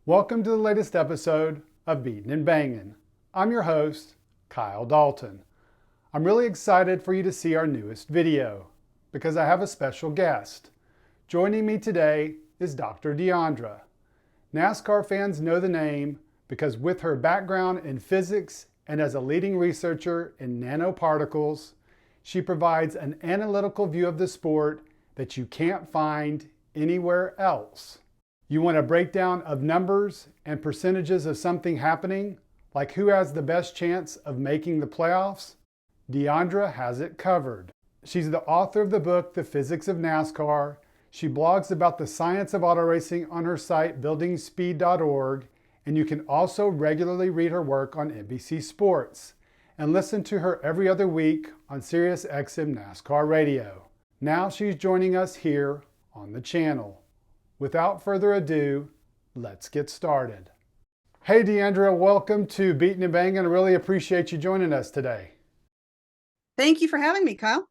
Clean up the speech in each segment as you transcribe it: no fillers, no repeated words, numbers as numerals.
Welcome to the latest episode of Beatin' and Bangin'. I'm your host, Kyle Dalton. I'm really excited for you to see our newest video because I have a special guest. Joining me today is Dr. Diandra. NASCAR fans know the name because with her background in physics and as a leading researcher in nanoparticles, she provides an analytical view of the sport that you can't find anywhere else. You want a breakdown of numbers and percentages of something happening, like who has the best chance of making the playoffs? Diandra has it covered. She's the author of the book, The Physics of NASCAR. She blogs about the science of auto racing on her site, buildingspeed.org, and you can also regularly read her work on NBC Sports and listen to her every other week on SiriusXM NASCAR Radio. Now she's joining us here on the channel. Without further ado, let's get started. Hey Diandra, welcome to Beatin' and Bangin'. I really appreciate you joining us today. Thank you for having me, Kyle.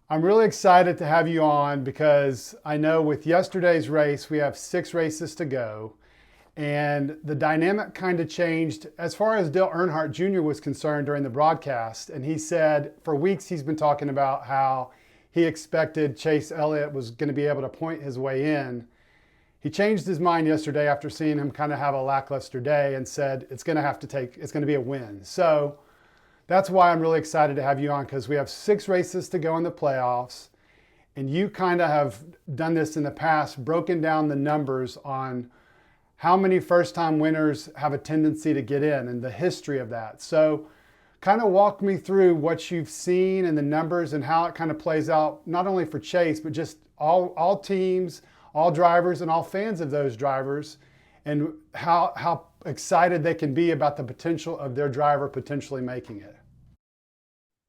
I'm really excited to have you on because I know with yesterday's race, we have 6 races to go. And the dynamic kind of changed as far as Dale Earnhardt Jr. was concerned during the broadcast. And he said for weeks he's been talking about how he expected Chase Elliott was going to be able to point his way in. He changed his mind yesterday after seeing him kind of have a lackluster day and said it's going to be a win. So that's why I'm really excited to have you on, because we have 6 races to go in the playoffs. And you kind of have done this in the past, broken down the numbers on how many first-time winners have a tendency to get in and the history of that. So kind of walk me through what you've seen and the numbers and how it kind of plays out, not only for Chase, but just all teams, all drivers and all fans of those drivers, and how excited they can be about the potential of their driver potentially making it.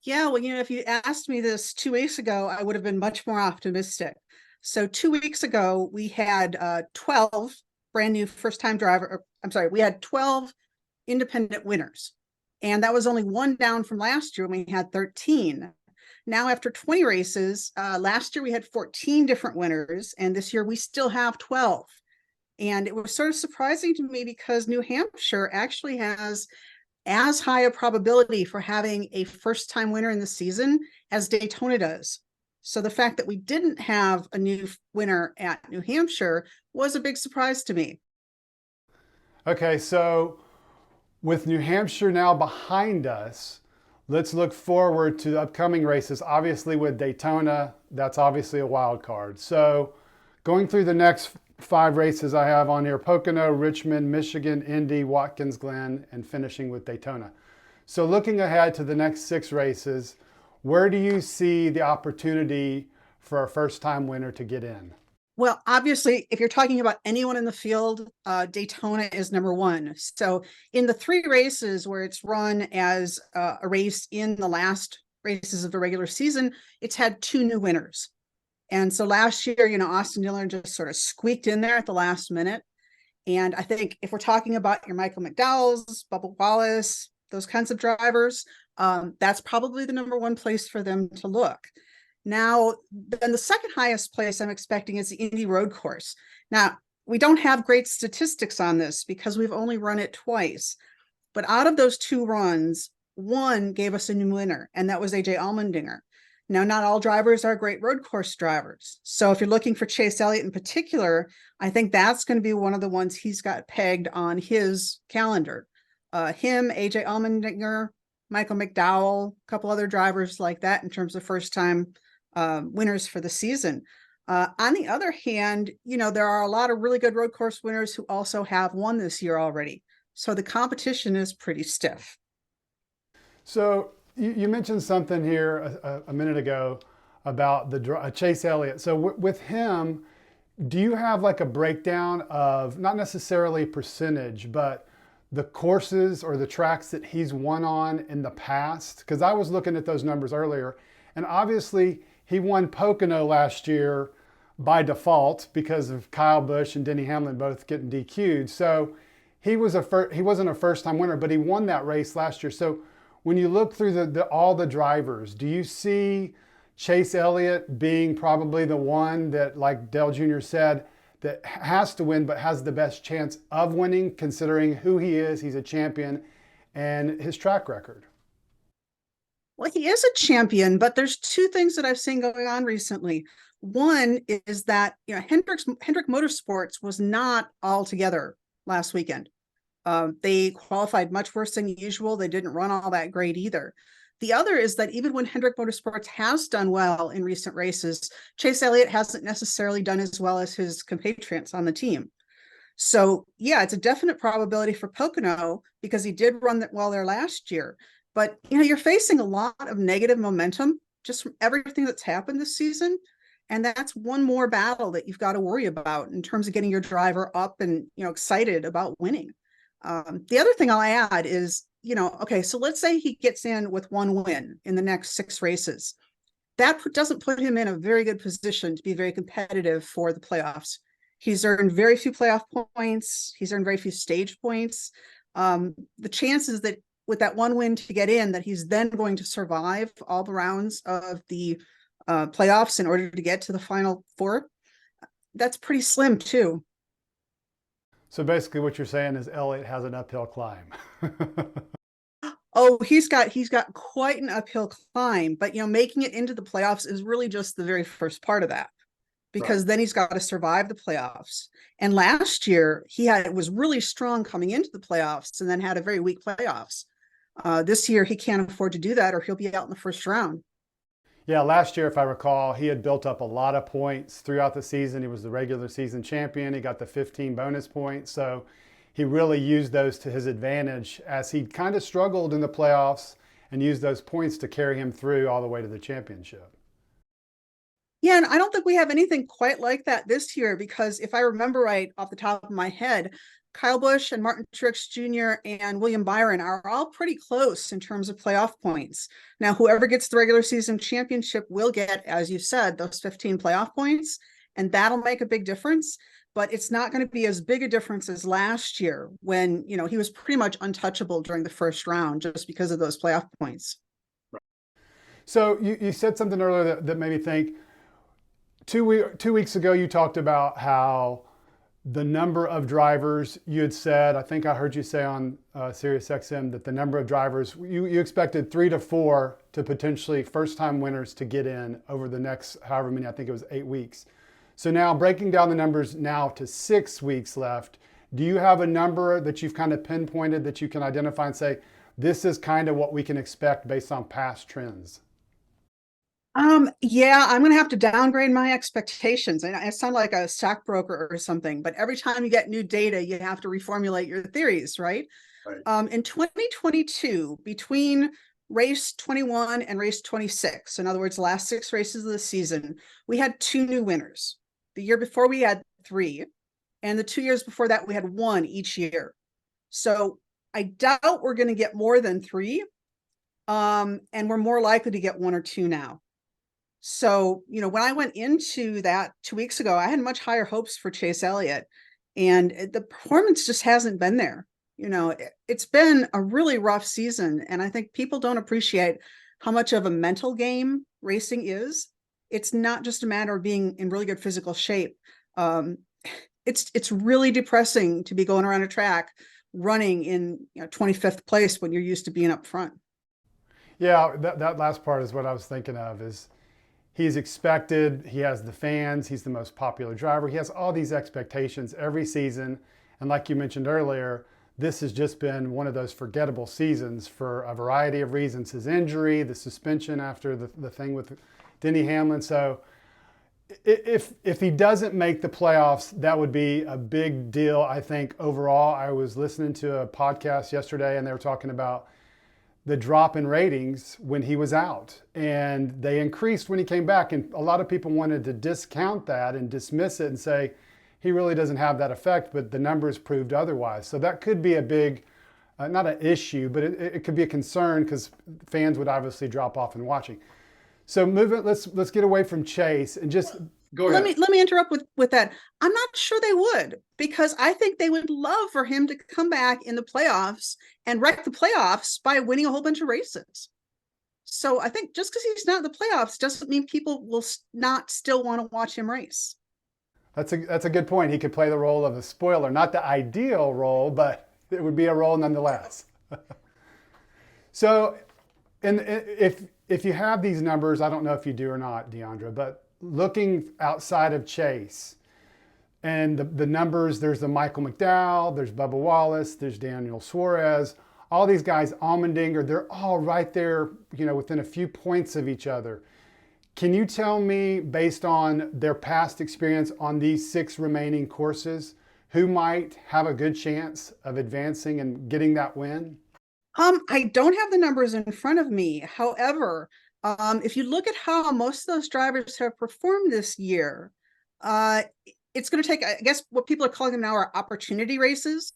Yeah, well, if you asked me this 2 weeks ago, I would have been much more optimistic. So 2 weeks ago, we had 12 brand new first-time we had 12 independent winners. And that was only one down from last year when we had 13. Now, after 20 races, last year we had 14 different winners, and this year we still have 12. And it was sort of surprising to me because New Hampshire actually has as high a probability for having a first-time winner in the season as Daytona does. So the fact that we didn't have a new winner at New Hampshire was a big surprise to me. Okay, so with New Hampshire now behind us, let's look forward to the upcoming races. Obviously with Daytona, that's obviously a wild card. So going through the next 5 races I have on here: Pocono, Richmond, Michigan, Indy, Watkins Glen, and finishing with Daytona. So looking ahead to the next 6 races, where do you see the opportunity for a first-time winner to get in? Well, obviously, if you're talking about anyone in the field, Daytona is number 1. So in the 3 races where it's run as a race in the last races of the regular season, it's had 2 new winners. And so last year, Austin Dillon just sort of squeaked in there at the last minute. And I think if we're talking about your Michael McDowell's, Bubba Wallace, those kinds of drivers, that's probably the number 1 place for them to look. Now, then the second highest place I'm expecting is the Indy Road Course. Now, we don't have great statistics on this because we've only run it twice. But out of those 2 runs, 1 gave us a new winner, and that was AJ Allmendinger. Now, not all drivers are great road course drivers. So if you're looking for Chase Elliott in particular, I think that's going to be one of the ones he's got pegged on his calendar. Him, AJ Allmendinger, Michael McDowell, a couple other drivers like that in terms of first-time winners for the season. On the other hand, there are a lot of really good road course winners who also have won this year already. So the competition is pretty stiff. So you mentioned something here a minute ago about the Chase Elliott. So with him, do you have like a breakdown of not necessarily percentage, but the courses or the tracks that he's won on in the past? Because I was looking at those numbers earlier, and obviously he won Pocono last year by default because of Kyle Busch and Denny Hamlin both getting DQ'd. So he wasn't a first-time winner, but he won that race last year. So when you look through all the drivers, do you see Chase Elliott being probably the one that, like Dale Jr. said, that has to win, but has the best chance of winning, considering who he is? He's a champion, and his track record. Well, he is a champion, but there's two things that I've seen going on recently. One is that Hendrick Motorsports was not all together last weekend. They qualified much worse than usual. They didn't run all that great either. The other is that even when Hendrick Motorsports has done well in recent races, Chase Elliott hasn't necessarily done as well as his compatriots on the team. So yeah, it's a definite probability for Pocono because he did run that well there last year. But you're facing a lot of negative momentum just from everything that's happened this season. And that's one more battle that you've got to worry about in terms of getting your driver up and excited about winning. The other thing I'll add is, okay, so let's say he gets in with one win in the next 6 races. That doesn't put him in a very good position to be very competitive for the playoffs. He's earned very few playoff points. He's earned very few stage points. The chances that with that one win to get in, that he's then going to survive all the rounds of the playoffs in order to get to the final 4, that's pretty slim too. So basically what you're saying is Elliott has an uphill climb. Oh, he's got quite an uphill climb, but making it into the playoffs is really just the very first part of that, because then he's got to survive the playoffs. And last year was really strong coming into the playoffs and then had a very weak playoffs. This year he can't afford to do that or he'll be out in the first round. Yeah, last year, if I recall, he had built up a lot of points throughout the season. He was the regular season champion. He got the 15 bonus points. So he really used those to his advantage as he kind of struggled in the playoffs and used those points to carry him through all the way to the championship. Yeah, and I don't think we have anything quite like that this year because if I remember right off the top of my head, Kyle Busch and Martin Truex Jr. and William Byron are all pretty close in terms of playoff points. Now, whoever gets the regular season championship will get, as you said, those 15 playoff points, and that'll make a big difference. But it's not going to be as big a difference as last year when, he was pretty much untouchable during the first round just because of those playoff points. So you said something earlier that made me think. 2 weeks ago, you talked about how the number of drivers, you had said, I think I heard you say on SiriusXM that the number of drivers, you expected 3 to 4 to potentially first-time winners to get in over the next however many, I think it was 8 weeks. So now breaking down the numbers now to 6 weeks left, do you have a number that you've kind of pinpointed that you can identify and say, this is kind of what we can expect based on past trends? Yeah, I'm going to have to downgrade my expectations. I sound like a stockbroker or something, but every time you get new data, you have to reformulate your theories, right? In 2022, between race 21 and race 26, in other words, the last 6 races of the season, we had 2 new winners. The year before we had 3, and the 2 years before that we had 1 each year. So I doubt we're going to get more than 3, and we're more likely to get 1 or 2 now. So, when I went into that 2 weeks ago, I had much higher hopes for Chase Elliott, and the performance just hasn't been there. It's been a really rough season, and I think people don't appreciate how much of a mental game racing is. It's not just a matter of being in really good physical shape. It's really depressing to be going around a track running in 25th place when you're used to being up front. Yeah, that last part is what I was thinking of. Is he's expected, he has the fans, he's the most popular driver. He has all these expectations every season. And like you mentioned earlier, this has just been one of those forgettable seasons for a variety of reasons. His injury, the suspension after the thing with Denny Hamlin. So if he doesn't make the playoffs, that would be a big deal, I think, overall. I was listening to a podcast yesterday and they were talking about the drop in ratings when he was out, and they increased when he came back. And a lot of people wanted to discount that and dismiss it and say he really doesn't have that effect, but the numbers proved otherwise. So that could be a big, not an issue, but it could be a concern because fans would obviously drop off in watching. So let's get away from Chase and just go ahead. Let me interrupt with that. I'm not sure they would, because I think they would love for him to come back in the playoffs and wreck the playoffs by winning a whole bunch of races. So I think just because he's not in the playoffs doesn't mean people will not still want to watch him race. That's a good point. He could play the role of a spoiler, not the ideal role, but it would be a role nonetheless. So, and if you have these numbers, I don't know if you do or not, Diandra, but looking outside of Chase and the numbers, there's the Michael McDowell, there's Bubba Wallace, there's Daniel Suarez, all these guys, Allmendinger, they're all right there, within a few points of each other. Can you tell me, based on their past experience on these 6 remaining courses, who might have a good chance of advancing and getting that win? I don't have the numbers in front of me. However, if you look at how most of those drivers have performed this year, it's going to take, I guess what people are calling them now are opportunity races.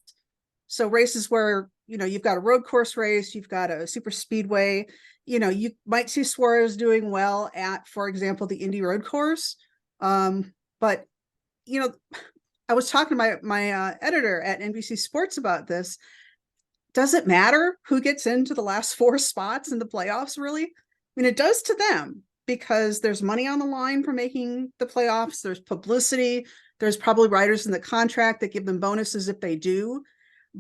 So races where, you've got a road course race, you've got a super speedway, you might see Suarez doing well at, for example, the Indy road course. But, I was talking to my editor at NBC Sports about this. Does it matter who gets into the last 4 spots in the playoffs, really? I mean, it does to them because there's money on the line for making the playoffs. There's publicity. There's probably riders in the contract that give them bonuses if they do.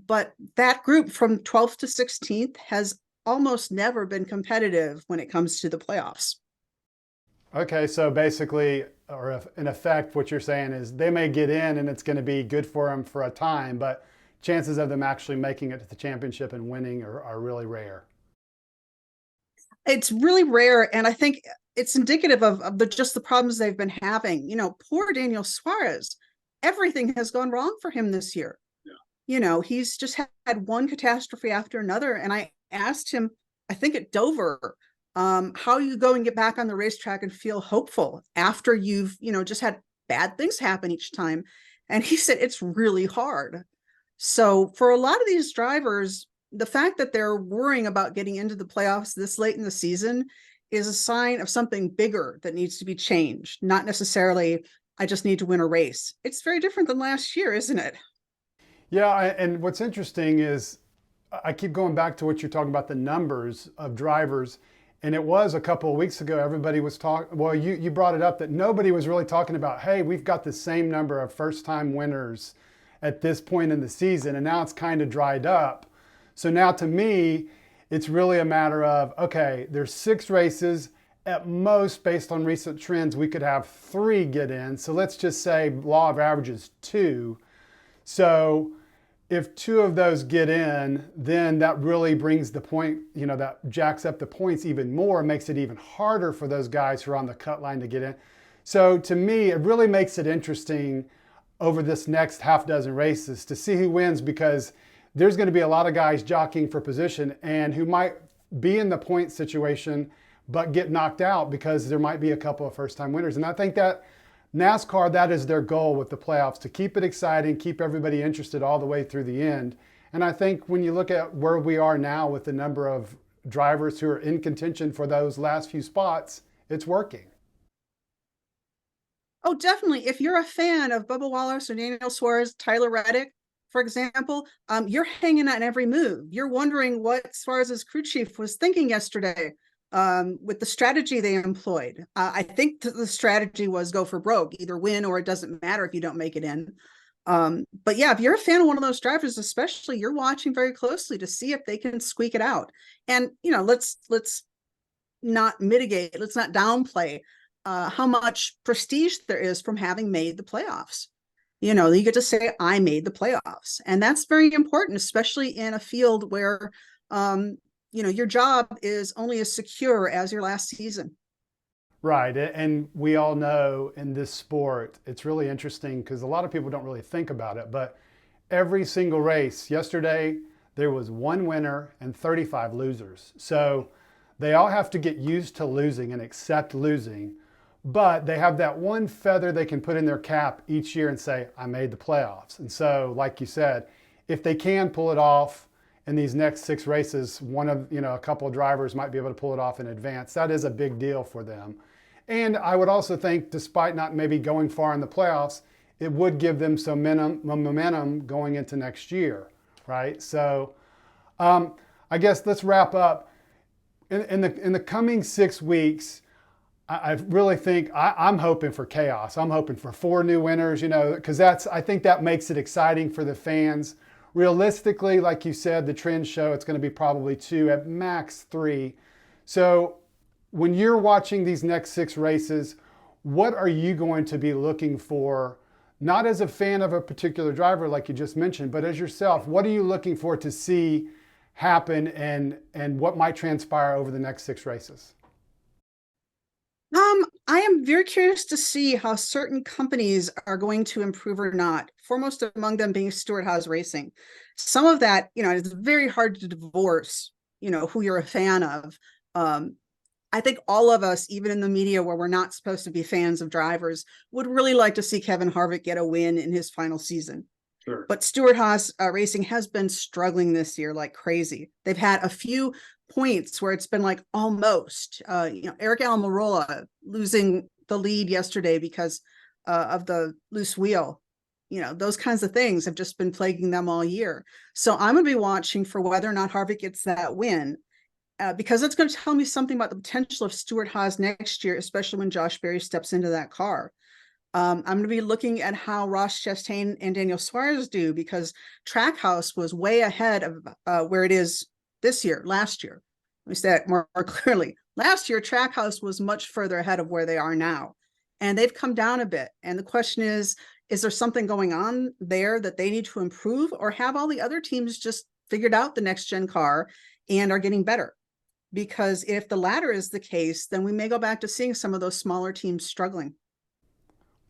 But that group from 12th to 16th has almost never been competitive when it comes to the playoffs. Okay, so basically, or in effect, what you're saying is they may get in and it's going to be good for them for a time, but chances of them actually making it to the championship and winning are really rare. It's really rare, and I think it's indicative of just the problems they've been having. Poor Daniel Suarez, everything has gone wrong for him this year. Yeah. He's just had one catastrophe after another, and I asked him, I think at Dover, how you go and get back on the racetrack and feel hopeful after you've, just had bad things happen each time. And he said, it's really hard. So for a lot of these drivers, the fact that they're worrying about getting into the playoffs this late in the season is a sign of something bigger that needs to be changed, not necessarily, I just need to win a race. It's very different than last year, isn't it? Yeah, and what's interesting is I keep going back to what you're talking about, the numbers of drivers. And it was a couple of weeks ago, everybody was talking, well, you brought it up that nobody was really talking about, hey, we've got the same number of first-time winners at this point in the season, and now it's kind of dried up. So now to me, it's really a matter of, okay, there's 6 races. At most, based on recent trends, we could have 3 get in. So let's just say law of averages 2. So if 2 of those get in, then that really brings the point, that jacks up the points even more, makes it even harder for those guys who are on the cut line to get in. So to me, it really makes it interesting over this next half dozen races to see who wins, because there's going to be a lot of guys jockeying for position and who might be in the point situation but get knocked out because there might be a couple of first-time winners. And I think that NASCAR, that is their goal with the playoffs, to keep it exciting, keep everybody interested all the way through the end. And I think when you look at where we are now with the number of drivers who are in contention for those last few spots, it's working. Oh, definitely. If you're a fan of Bubba Wallace or Daniel Suarez, Tyler Reddick, for example, you're hanging on every move. You're wondering what Suarez's crew chief was thinking yesterday with the strategy they employed. I think the strategy was go for broke, either win or it doesn't matter if you don't make it in. But yeah, if you're a fan of one of those drivers, especially, you're watching very closely to see if they can squeak it out. And, let's not mitigate, let's not downplay how much prestige there is from having made the playoffs. You get to say, I made the playoffs. And that's very important, especially in a field where, your job is only as secure as your last season. Right. And we all know in this sport, it's really interesting because a lot of people don't really think about it, but every single race yesterday, there was 1 winner and 35 losers. So they all have to get used to losing and accept losing. But they have that one feather they can put in their cap each year and say, I made the playoffs. And so, like you said, if they can pull it off in these next 6 races, a couple of drivers might be able to pull it off in advance. That is a big deal for them. And I would also think, despite not maybe going far in the playoffs, it would give them some momentum going into next year, right? So I guess let's wrap up. In the coming 6 weeks, I really think I'm hoping for chaos. I'm hoping for 4 new winners, because I think that makes it exciting for the fans. Realistically, like you said, the trends show it's going to be probably 2, at max 3. So when you're watching these next 6 races, what are you going to be looking for? Not as a fan of a particular driver, like you just mentioned, but as yourself, what are you looking for to see happen and what might transpire over the next 6 races? I am very curious to see how certain companies are going to improve or not. Foremost among them being Stewart-Haas Racing. Some of that, it's very hard to divorce, who you're a fan of. I think all of us, even in the media where we're not supposed to be fans of drivers, would really like to see Kevin Harvick get a win in his final season. Sure. But Stewart-Haas Racing has been struggling this year like crazy. They've had a few points where it's been like almost, Eric Almirola losing the lead yesterday because of the loose wheel. Those kinds of things have just been plaguing them all year. So I'm going to be watching for whether or not Harvick gets that win. Because it's going to tell me something about the potential of Stewart-Haas next year, especially when Josh Berry steps into that car. I'm going to be looking at how Ross Chastain and Daniel Suarez do, because Trackhouse was way ahead of where it is last year. Let me say that more clearly. Last year, Trackhouse was much further ahead of where they are now, and they've come down a bit. And the question is there something going on there that they need to improve, or have all the other teams just figured out the next gen car and are getting better? Because if the latter is the case, then we may go back to seeing some of those smaller teams struggling.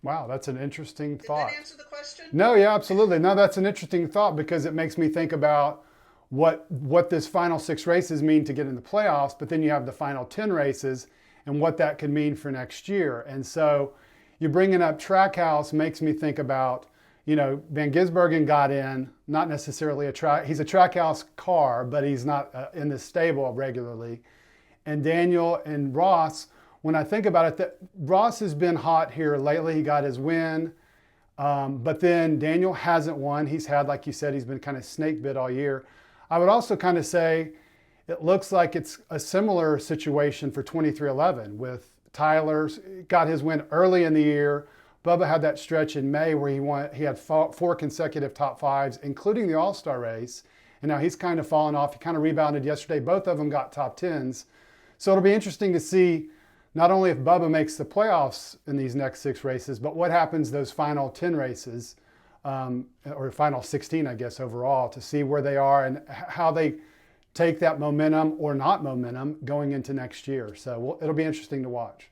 Wow, that's an interesting thought. Did that answer the question? No, yeah, absolutely. No, that's an interesting thought, because it makes me think about what this final 6 races mean to get in the playoffs, but then you have the final 10 races and what that could mean for next year. And so you bringing up Trackhouse makes me think about, Van Gisbergen got in, not necessarily he's a Trackhouse car, but he's not in the stable regularly. And Daniel and Ross, when I think about it, Ross has been hot here lately. He got his win, but then Daniel hasn't won. He's had, like you said, he's been kind of snake bit all year. I would also kind of say it looks like it's a similar situation for 23XI with Tyler. Got his win early in the year. Bubba had that stretch in May where he had 4 consecutive top 5s, including the All-Star race. And now he's kind of fallen off. He kind of rebounded yesterday. Both of them got top 10s. So it'll be interesting to see not only if Bubba makes the playoffs in these next 6 races, but what happens those final 10 races, or final 16, I guess, overall, to see where they are and how they take that momentum or not momentum going into next year. So it'll be interesting to watch.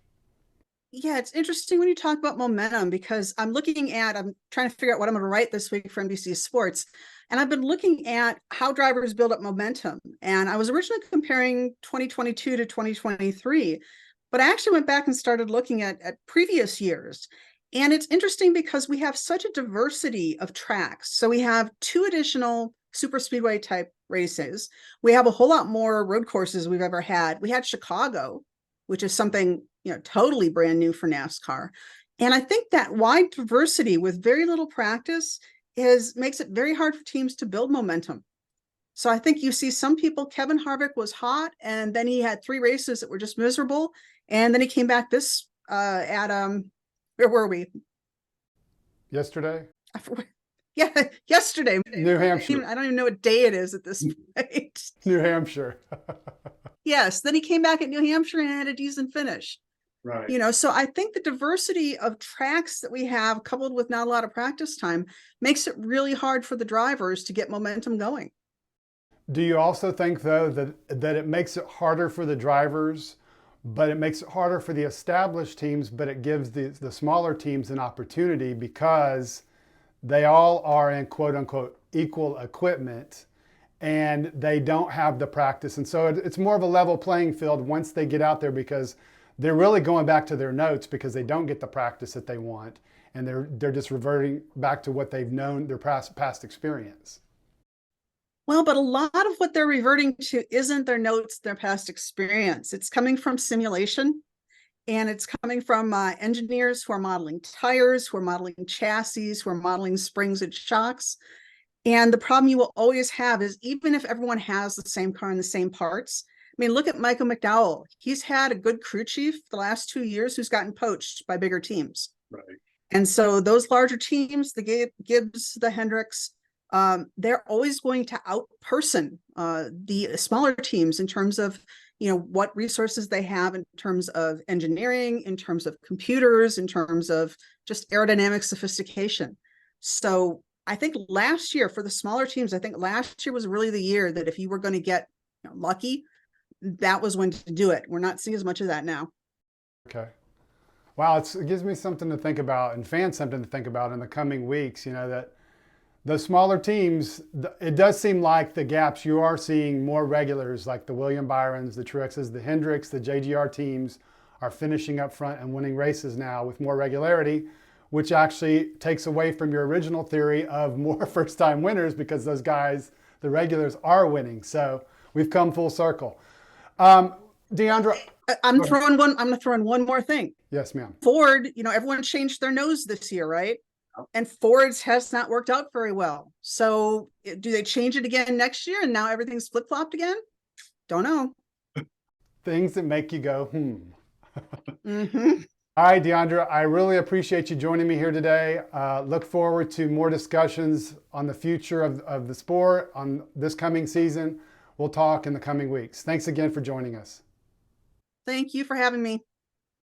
Yeah, it's interesting when you talk about momentum, because I'm trying to figure out what I'm going to write this week for NBC Sports. And I've been looking at how drivers build up momentum. And I was originally comparing 2022 to 2023, but I actually went back and started looking at previous years. And it's interesting because we have such a diversity of tracks. So we have 2 additional super speedway type races. We have a whole lot more road courses we've ever had. We had Chicago, which is something totally brand new for NASCAR. And I think that wide diversity with very little practice makes it very hard for teams to build momentum. So I think you see some people, Kevin Harvick was hot, and then he had 3 races that were just miserable. And then he came back where were we? Yesterday? Yeah, yesterday. New Hampshire. I don't even know what day it is at this point. New Hampshire. Yes, then he came back at New Hampshire and had a decent finish. Right. So I think the diversity of tracks that we have, coupled with not a lot of practice time, makes it really hard for the drivers to get momentum going. Do you also think, though, that it makes it harder for the drivers, but it makes it harder for the established teams, but it gives the smaller teams an opportunity because they all are in quote unquote equal equipment and they don't have the practice. And so it's more of a level playing field once they get out there, because they're really going back to their notes because they don't get the practice that they want. And they're just reverting back to what they've known, their past experience. Well, but a lot of what they're reverting to isn't their notes, their past experience. It's coming from simulation, and it's coming from engineers who are modeling tires, who are modeling chassis, who are modeling springs and shocks. And the problem you will always have is, even if everyone has the same car and the same parts, mean, look at Michael McDowell. He's had a good crew chief the last 2 years who's gotten poached by bigger teams. Right. And so those larger teams, the Gibbs, the Hendricks, they're always going to outperson the smaller teams in terms of, what resources they have in terms of engineering, in terms of computers, in terms of just aerodynamic sophistication. So I think last year for the smaller teams, I think last year was really the year that if you were going to get lucky, that was when to do it. We're not seeing as much of that now. Okay. Wow, it gives me something to think about and fans something to think about in the coming weeks, that the smaller teams, it does seem like the gaps, you are seeing more regulars like the William Byrons, the Truexes, the Hendricks, the JGR teams are finishing up front and winning races now with more regularity, which actually takes away from your original theory of more first-time winners because those guys, the regulars, are winning. So we've come full circle. Diandra, I'm going to throw in one more thing. Yes, ma'am. Ford, everyone changed their nose this year, right? And Ford's has not worked out very well. So do they change it again next year and now everything's flip-flopped again? Don't know. Things that make you go, Mm-hmm. All right, Diandra, I really appreciate you joining me here today. Look forward to more discussions on the future of the sport on this coming season. We'll talk in the coming weeks. Thanks again for joining us. Thank you for having me.